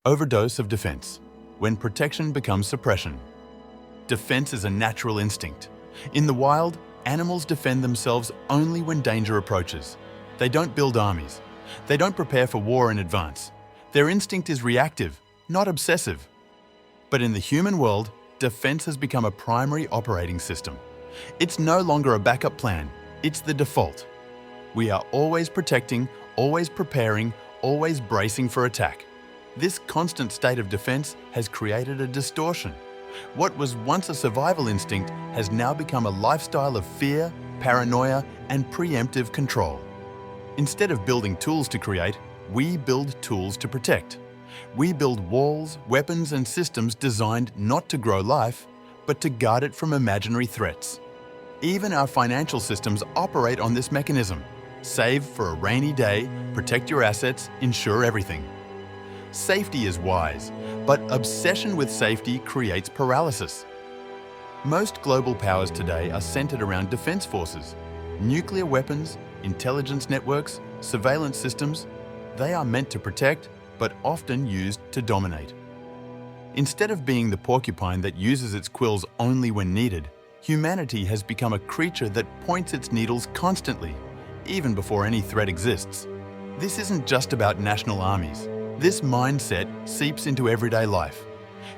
Overdose of defense, when protection becomes suppression. Defense is a natural instinct. In the wild, animals defend themselves only when danger approaches. They don't build armies. They don't prepare for war in advance. Their instinct is reactive, not obsessive. But in the human world, defense has become a primary operating system. It's no longer a backup plan, it's the default. We are always protecting, always preparing, always bracing for attack. This constant state of defense has created a distortion. What was once a survival instinct has now become a lifestyle of fear, paranoia, and preemptive control. Instead of building tools to create, we build tools to protect. We build walls, weapons, and systems designed not to grow life, but to guard it from imaginary threats. Even our financial systems operate on this mechanism. Save for a rainy day, protect your assets, insure everything. Safety is wise, but obsession with safety creates paralysis. Most global powers today are centered around defense forces. Nuclear weapons, intelligence networks, surveillance systems, they are meant to protect, but often used to dominate. Instead of being the porcupine that uses its quills only when needed, humanity has become a creature that points its needles constantly, even before any threat exists. This isn't just about national armies. This mindset seeps into everyday life.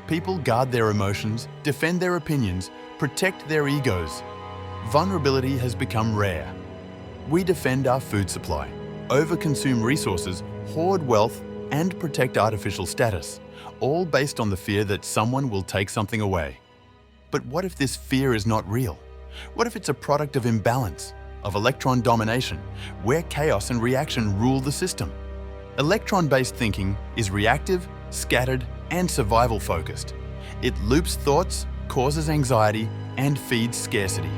People guard their emotions, defend their opinions, protect their egos. Vulnerability has become rare. We defend our food supply, overconsume resources, hoard wealth, and protect artificial status, all based on the fear that someone will take something away. But what if this fear is not real? What if it's a product of imbalance, of electron domination, where chaos and reaction rule the system? Electron-based thinking is reactive, scattered, and survival-focused. It loops thoughts, causes anxiety, and feeds scarcity.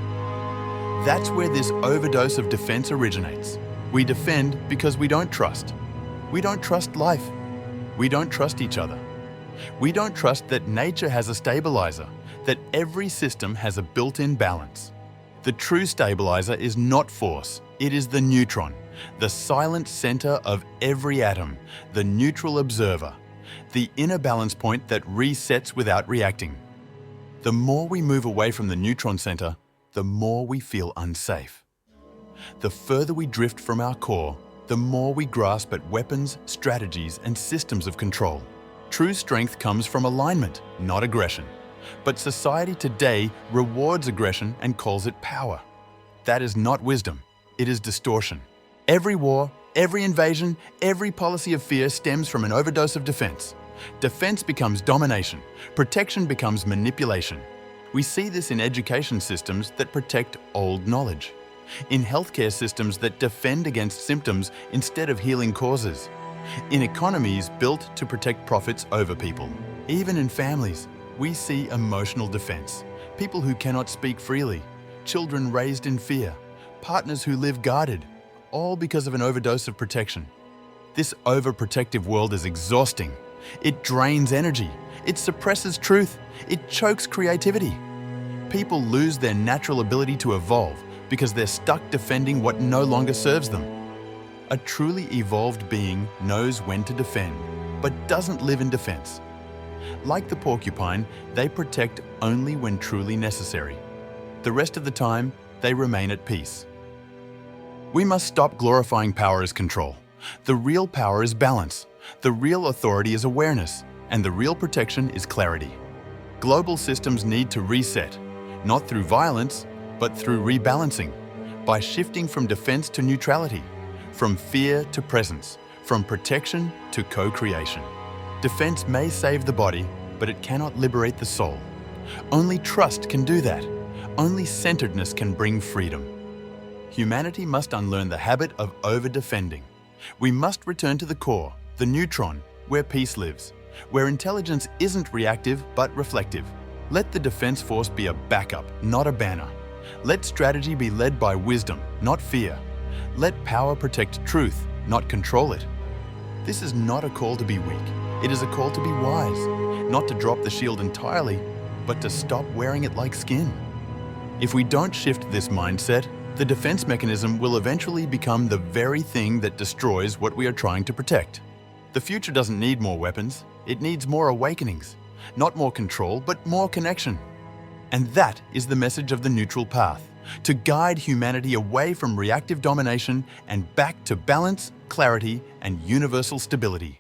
That's where this overdose of defense originates. We defend because we don't trust. We don't trust life. We don't trust each other. We don't trust that nature has a stabilizer, that every system has a built-in balance. The true stabilizer is not force, it is the neutron, the silent center of every atom, the neutral observer, the inner balance point that resets without reacting. The more we move away from the neutron center, the more we feel unsafe. The further we drift from our core, the more we grasp at weapons, strategies, and systems of control. True strength comes from alignment, not aggression. But society today rewards aggression and calls it power. That is not wisdom, it is distortion. Every war, every invasion, every policy of fear stems from an overdose of defense. Defense becomes domination, protection becomes manipulation. We see this in education systems that protect old knowledge, in healthcare systems that defend against symptoms instead of healing causes, in economies built to protect profits over people. Even in families, we see emotional defense, people who cannot speak freely, children raised in fear, partners who live guarded, all because of an overdose of protection. This overprotective world is exhausting. It drains energy, it suppresses truth, it chokes creativity. People lose their natural ability to evolve because they're stuck defending what no longer serves them. A truly evolved being knows when to defend, but doesn't live in defense. Like the porcupine, they protect only when truly necessary. The rest of the time, they remain at peace. We must stop glorifying power as control. The real power is balance. The real authority is awareness. And the real protection is clarity. Global systems need to reset, not through violence, but through rebalancing, by shifting from defense to neutrality, from fear to presence, from protection to co-creation. Defense may save the body, but it cannot liberate the soul. Only trust can do that. Only centeredness can bring freedom. Humanity must unlearn the habit of over-defending. We must return to the core, the neutron, where peace lives, where intelligence isn't reactive but reflective. Let the defense force be a backup, not a banner. Let strategy be led by wisdom, not fear. Let power protect truth, not control it. This is not a call to be weak. It is a call to be wise, not to drop the shield entirely, but to stop wearing it like skin. If we don't shift this mindset, the defense mechanism will eventually become the very thing that destroys what we are trying to protect. The future doesn't need more weapons, It needs more awakenings, not more control, but more connection. And that is the message of the neutral path, to guide humanity away from reactive domination and back to balance, clarity, and universal stability.